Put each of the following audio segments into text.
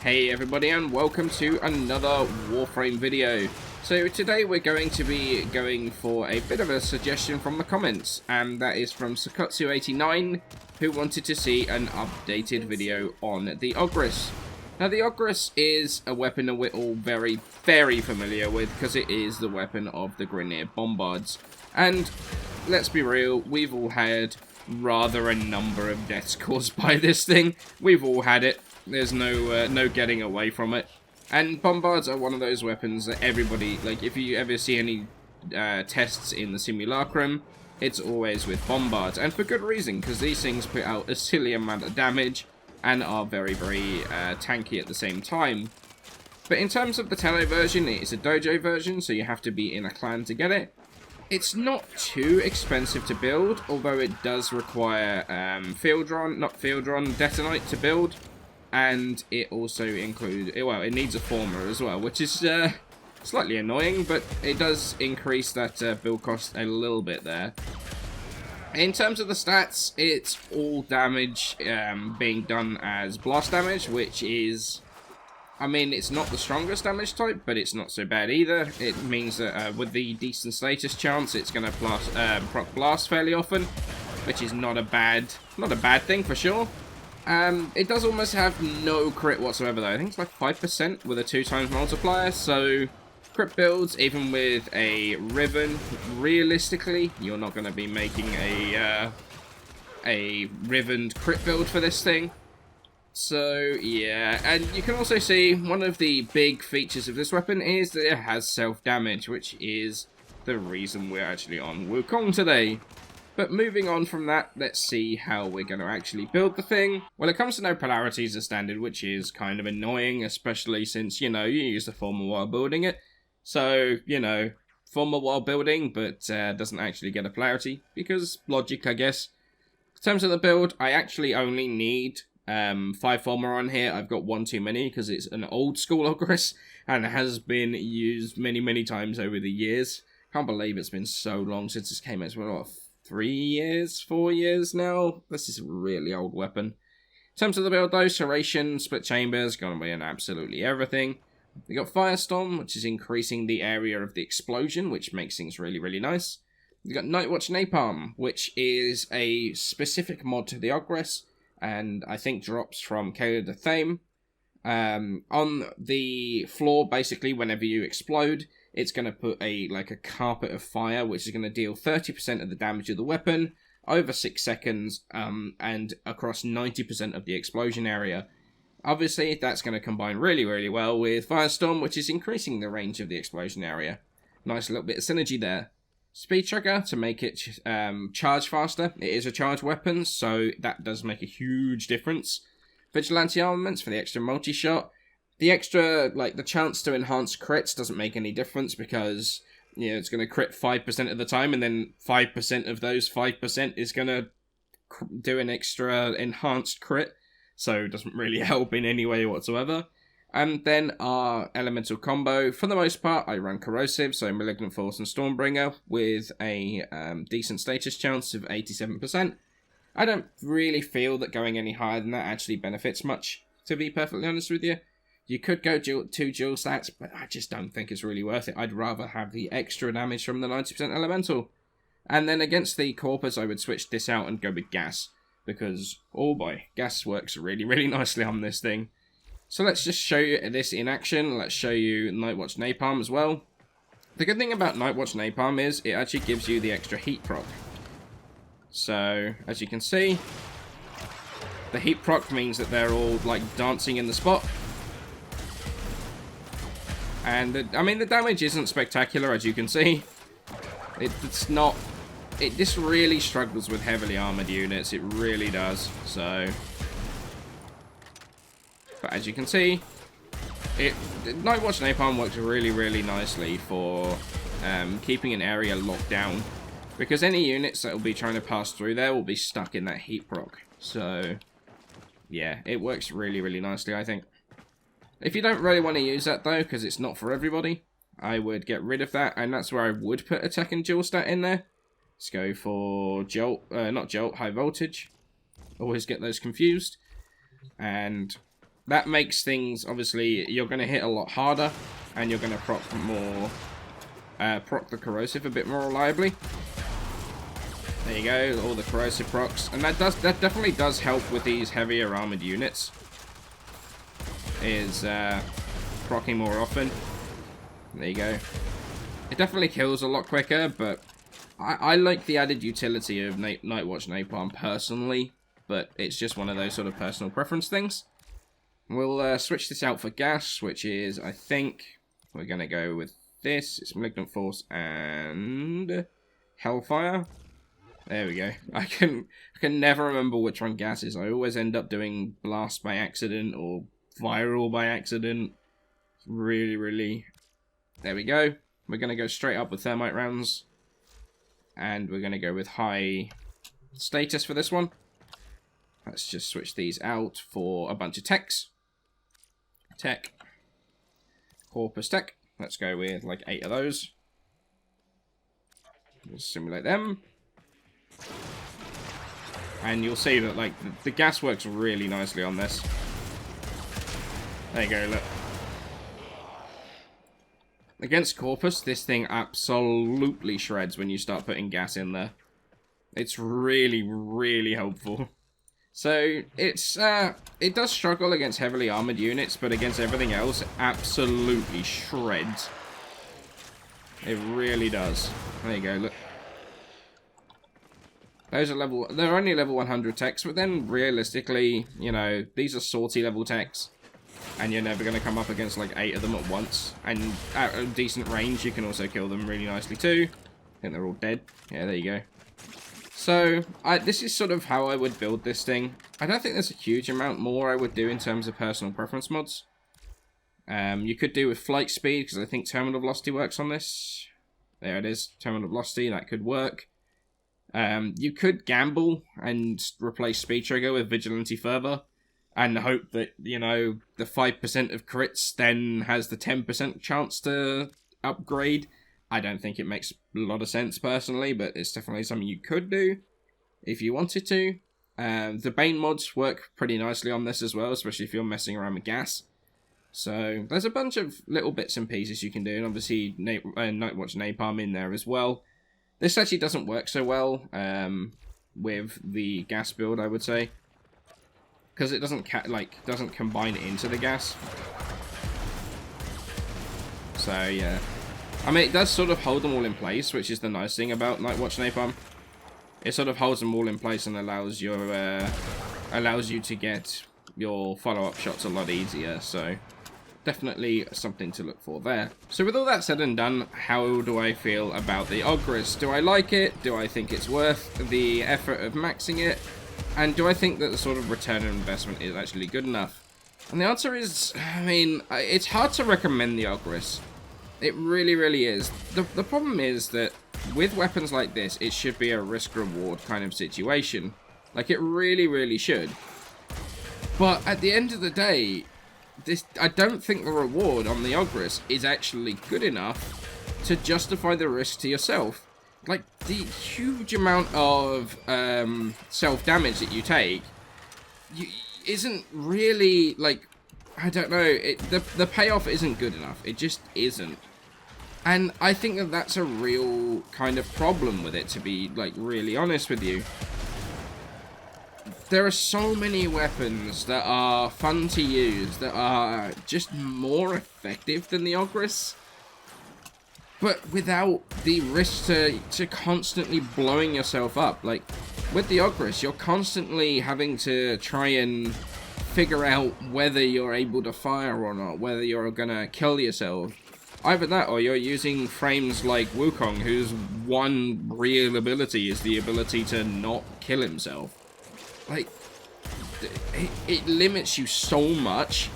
Hey everybody, and welcome to another Warframe video. So today we're going to be going for a bit of a suggestion from the comments, and that is from Sakutsu89, who wanted to see an updated video on the Ogris. Now the Ogris is a weapon that we're all very familiar with, because it is the weapon of the Grineer Bombards. And let's be real, we've all had rather a number of deaths caused by this thing. We've all had it. There's no getting away from it. And Bombards are one of those weapons that everybody, like, if you ever see any tests in the Simulacrum, it's always with Bombards. And for good reason, because these things put out a silly amount of damage and are very tanky at the same time. But in terms of the Tenno version, it's a dojo version, so you have to be in a clan to get it. It's not too expensive to build, although it does require Detonite to build. And it also includes, well, it needs a former as well, which is slightly annoying, but it does increase that build cost a little bit there. In terms of the stats, it's all damage being done as blast damage, which is, I mean, it's not the strongest damage type, but it's not so bad either. It means that with the decent status chance, it's going to proc blast fairly often, which is not a bad thing for sure. It does almost have no crit whatsoever though. I think it's like 5% with a 2x multiplier, so crit builds, even with a Riven, realistically, you're not going to be making a Rivened crit build for this thing. So, yeah, and you can also see one of the big features of this weapon is that it has self-damage, which is the reason we're actually on Wukong today. But moving on from that, let's see how we're going to actually build the thing. Well, it comes to no polarities as standard, which is kind of annoying, especially since, you know, you use the former while building it. So, you know, former while building, but doesn't actually get a polarity, because logic, I guess. In terms of the build, I actually only need 5 former on here. I've got one too many, because it's an old school Ogris, and has been used many times over the years. Can't believe it's been so long since this came out. It's been, what, 4 years now? This is a really old weapon. In terms of the build though, Serration, Split Chambers, gonna be in absolutely everything. We got Firestorm, which is increasing the area of the explosion, which makes things really nice. We got Nightwatch Napalm, which is a specific mod to the Ogris, and I think drops from Caleb the Thame. On the floor, basically, whenever you explode, it's going to put a carpet of fire, which is going to deal 30% of the damage of the weapon over 6 seconds, and across 90% of the explosion area. Obviously, that's going to combine really well with Firestorm, which is increasing the range of the explosion area. Nice little bit of synergy there. Speed Trigger to make it charge faster. It is a charge weapon, so that does make a huge difference. Vigilante Armaments for the extra multi-shot. The extra, the chance to enhance crits doesn't make any difference because, you know, it's going to crit 5% of the time, and then 5% of those 5% is going to do an extra enhanced crit, so it doesn't really help in any way whatsoever. And then our elemental combo, for the most part, I run Corrosive, so Malignant Force and Stormbringer, with a decent status chance of 87%. I don't really feel that going any higher than that actually benefits much, to be perfectly honest with you. You could go 2 dual stats, but I just don't think it's really worth it. I'd rather have the extra damage from the 90% elemental. And then against the Corpus, I would switch this out and go with Gas, because, oh boy, Gas works really nicely on this thing. So let's just show you this in action. Let's show you Nightwatch Napalm as well. The good thing about Nightwatch Napalm is it actually gives you the extra heat proc. So, as you can see, the heat proc means that they're all, dancing in the spot. And, I mean, the damage isn't spectacular, as you can see. It's not... It just really struggles with heavily armored units. It really does. So... But as you can see, Nightwatch Napalm works really nicely for keeping an area locked down. Because any units that will be trying to pass through there will be stuck in that heat proc. So, yeah, it works really nicely, I think. If you don't really want to use that, though, because it's not for everybody, I would get rid of that, and that's where I would put a Tech and Dual Stat in there. Let's go for Jolt, not Jolt, High Voltage. Always get those confused. And that makes things, obviously, you're going to hit a lot harder, and you're going to proc the corrosive a bit more reliably. There you go, all the corrosive procs, and that definitely does help with these heavier armored units. Is proccing more often. There you go. It definitely kills a lot quicker, but I like the added utility of Nightwatch Napalm personally, but it's just one of those sort of personal preference things. We'll switch this out for gas, which is, I think, we're going to go with this. It's Malignant Force and Hellfire. There we go. I can never remember which one gas is. I always end up doing Blast by accident or Viral by accident. Really, really... There we go. We're going to go straight up with Thermite rounds. And we're going to go with high status for this one. Let's just switch these out for a bunch of techs. Tech. Corpus tech. Let's go with like 8 of those. We'll simulate them. And you'll see that like the gas works really nicely on this. There you go, look. Against Corpus, this thing absolutely shreds when you start putting gas in there. It's really, really helpful. So, it does struggle against heavily armored units, but against everything else, it absolutely shreds. It really does. There you go, look. Those are they're only level 100 techs, but then realistically, you know, these are sortie level techs. And you're never going to come up against like 8 of them at once. And at a decent range, you can also kill them really nicely too. I think they're all dead. Yeah, there you go. So, this is sort of how I would build this thing. I don't think there's a huge amount more I would do in terms of personal preference mods. You could do with flight speed, because I think Terminal Velocity works on this. There it is, Terminal Velocity, that could work. You could gamble and replace Speed Trigger with Vigilante Fervor. And hope that, you know, the 5% of crits then has the 10% chance to upgrade. I don't think it makes a lot of sense personally, but it's definitely something you could do if you wanted to. The Bane mods work pretty nicely on this as well, especially if you're messing around with gas. So there's a bunch of little bits and pieces you can do, and obviously Nightwatch Napalm in there as well. This actually doesn't work so well with the gas build, I would say. Because it doesn't combine into the gas. So yeah, I mean it does sort of hold them all in place, which is the nice thing about Nightwatch Napalm. It sort of holds them all in place and allows you to get your follow-up shots a lot easier. So definitely something to look for there. So with all that said and done, how do I feel about the Ogris? Do I like it? Do I think it's worth the effort of maxing it? And do I think that the sort of return on investment is actually good enough? And the answer is, I mean, it's hard to recommend the Ogris. It really, really is. The problem is that with weapons like this, it should be a risk-reward kind of situation. Like, it really, really should. But at the end of the day, I don't think the reward on the Ogris is actually good enough to justify the risk to yourself. Like, the huge amount of self-damage that you take isn't really, like, I don't know, the payoff isn't good enough. It just isn't. And I think that that's a real kind of problem with it, to be, like, really honest with you. There are so many weapons that are fun to use, that are just more effective than the Ogris. But without the risk to constantly blowing yourself up. Like, with the Ogris, you're constantly having to try and figure out whether you're able to fire or not, whether you're gonna kill yourself. Either that, or you're using frames like Wukong, whose one real ability is the ability to not kill himself. Like, it limits you so much.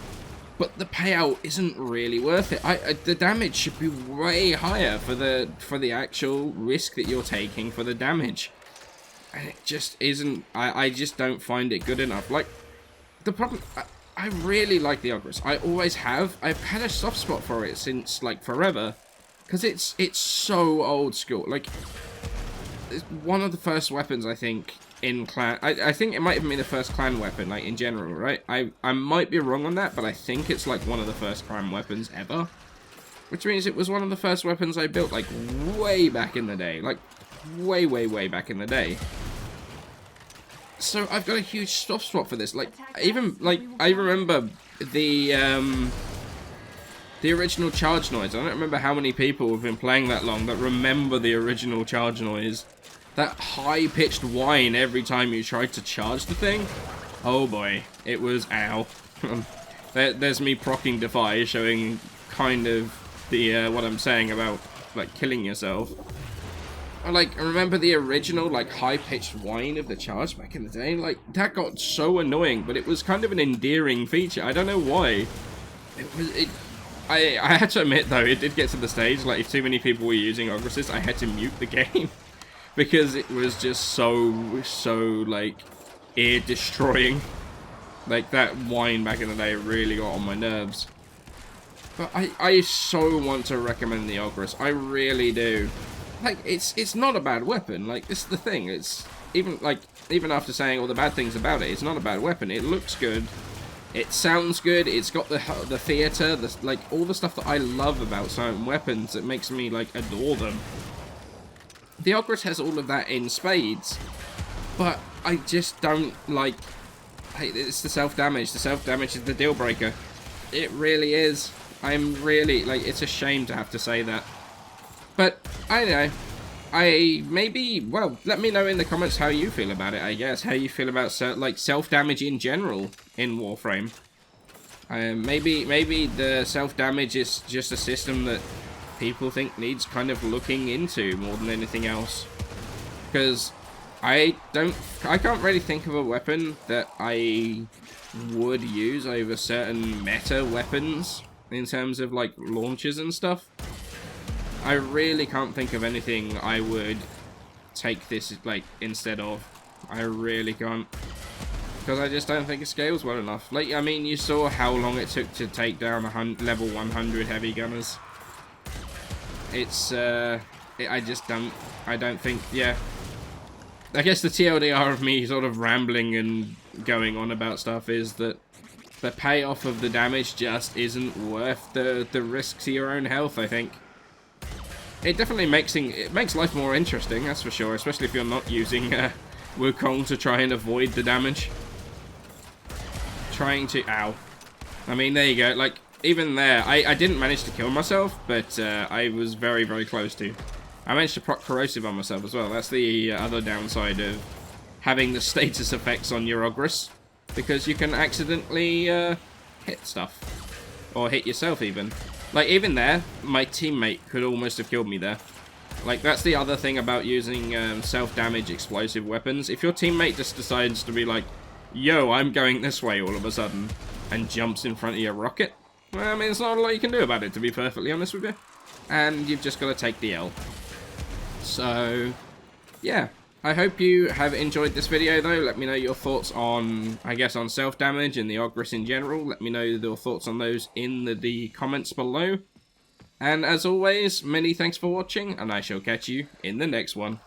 But the payout isn't really worth it. The damage should be way higher for the actual risk that you're taking for the damage. And it just isn't. I just don't find it good enough. Like, the problem... I really like the Ogris. I always have. I've had a soft spot for it since, like, forever. Because it's so old school. Like, it's one of the first weapons, I think, in clan. I think it might even be the first clan weapon, like, in general, right? I might be wrong on that, but I think it's, like, one of the first clan weapons ever. Which means it was one of the first weapons I built, like, way back in the day. Like, way, way, way back in the day. So I've got a huge soft spot for this. Like, even, like, I remember the original charge noise. I don't remember how many people have been playing that long that remember the original charge noise. That high-pitched whine every time you tried to charge the thing. Oh boy, it was ow. There's me proccing Defy, showing kind of the what I'm saying about like killing yourself. Like, I remember the original like high-pitched whine of the charge back in the day. Like, that got so annoying, but it was kind of an endearing feature. I don't know why. I had to admit though, it did get to the stage like if too many people were using Ogris, I had to mute the game. Because it was just so like, ear-destroying. Like, that whine back in the day really got on my nerves. But I so want to recommend the Ogris. I really do. Like, it's not a bad weapon. Like, this is the thing. It's, even after saying all the bad things about it, it's not a bad weapon. It looks good. It sounds good. It's got the theater, like, all the stuff that I love about certain weapons that makes me, like, adore them. The Ogris has all of that in spades, but I just don't like. Hey, it's the self-damage. The self-damage is the deal breaker. It really is. I'm really like. It's a shame to have to say that, but I don't know. Well, let me know in the comments how you feel about it. I guess how you feel about like self-damage in general in Warframe. Maybe the self-damage is just a system that people think needs kind of looking into more than anything else, because I can't really think of a weapon that I would use over certain meta weapons in terms of like launches and stuff. I really can't think of anything I would take this like instead of. I really can't, because I just don't think it scales well enough. Like, I mean, you saw how long it took to take down level 100 heavy gunners. It's, I don't think, yeah. I guess the TLDR of me sort of rambling and going on about stuff is that the payoff of the damage just isn't worth the risk to your own health, I think. It definitely makes life more interesting, that's for sure, especially if you're not using Wukong to try and avoid the damage. Ow. I mean, there you go, like, even there, I didn't manage to kill myself, but I was very, very close to. I managed to proc corrosive on myself as well. That's the other downside of having the status effects on your Ogris, because you can accidentally hit stuff, or hit yourself even. Like, even there, my teammate could almost have killed me there. Like, that's the other thing about using self-damage explosive weapons. If your teammate just decides to be like, yo, I'm going this way all of a sudden, and jumps in front of your rocket, well, I mean, there's not a lot you can do about it, to be perfectly honest with you. And you've just got to take the L. So, yeah. I hope you have enjoyed this video, though. Let me know your thoughts on, I guess, on self-damage and the Ogris in general. Let me know your thoughts on those in the comments below. And as always, many thanks for watching, and I shall catch you in the next one.